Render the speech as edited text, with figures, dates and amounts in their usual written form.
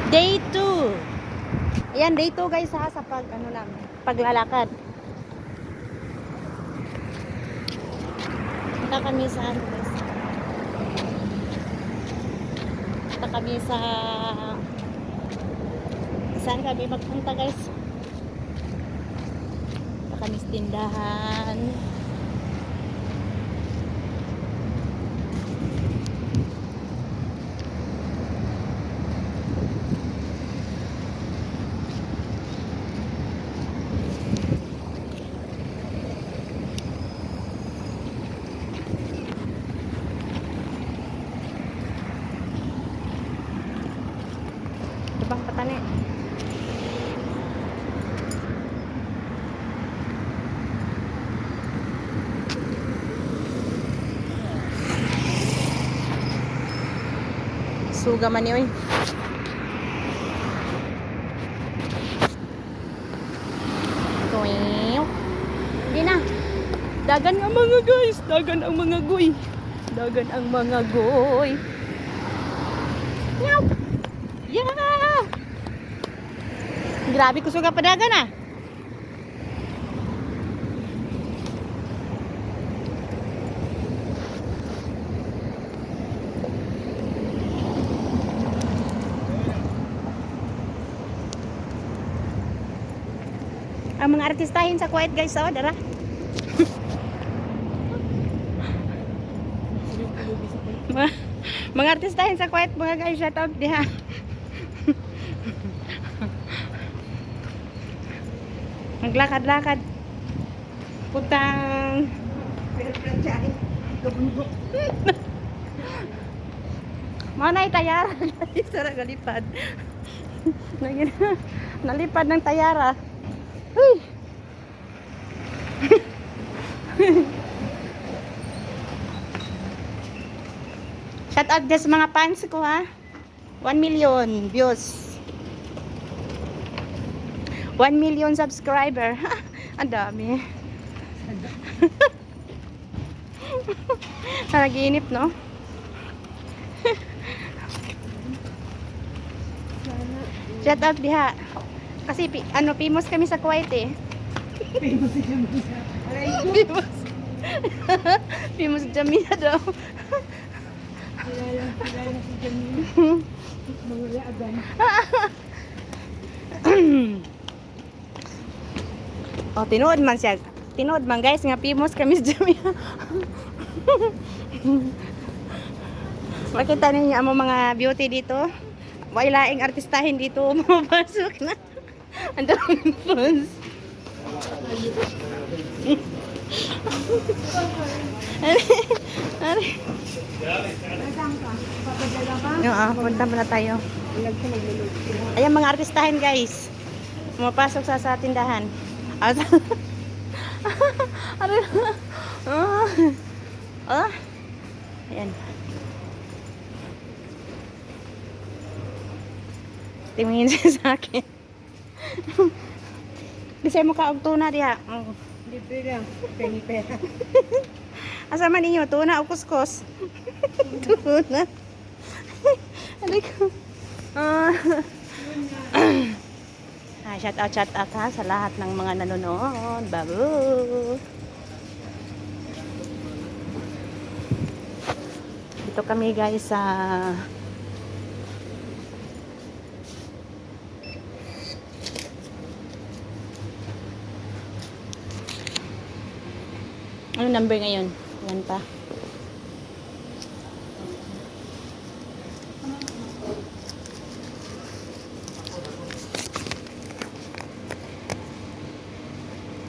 Day 2. Ayan, day 2 guys ha, sa paglalakad. Punta kami sa ano guys. Punta kami sa saan kami magpunta guys? Punta kami sa tindahan. Bang patani. Suga man ni oy. Tuwing. Hindi na. Dagan ang mga guys, dagan ang mga goy. Dagan ang mga goy. Meow. Yeah! Grabe ko suga padagan ah. Ang mga artistahin sa Kuwait guys, oh, dara. mga artistahin sa Kuwait, mga guys, shout out diha. Maglakad-lakad. Putang Manay tayara. Sara galipad. Nalipad ng tayara. Uy. Shout out sa mga fans ko ha. 1 million views. 1 million subscriber. Ang dami. Nag-iinip, no? Shout out diha. Kasi famous kami sa Kuwait eh. Famous si Jamila. Famous. Famous Jamila daw. Kilala si Jamila. Mga laagan. Oh, tinuod man siya. Tinuod man guys, nga famous kami sa Jamila. Makita ninyo ang mga beauty dito. Wailaing artistahin dito mapasok na. Ang daming fans. Ari. Punta muna tayo. Ayan mga artistahin guys. Pumapasok sa tindahan. Ayan. Tingin siya sa akin. Bisay mo ka og tuna diha. Libre lang. Pengi pera. Asa man ninyo tuna o kuskus? Tuna. Aray ko. Shout out ha sa lahat ng mga nanonood. Babu. Dito kami guys sa ano number ngayon? Yan pa.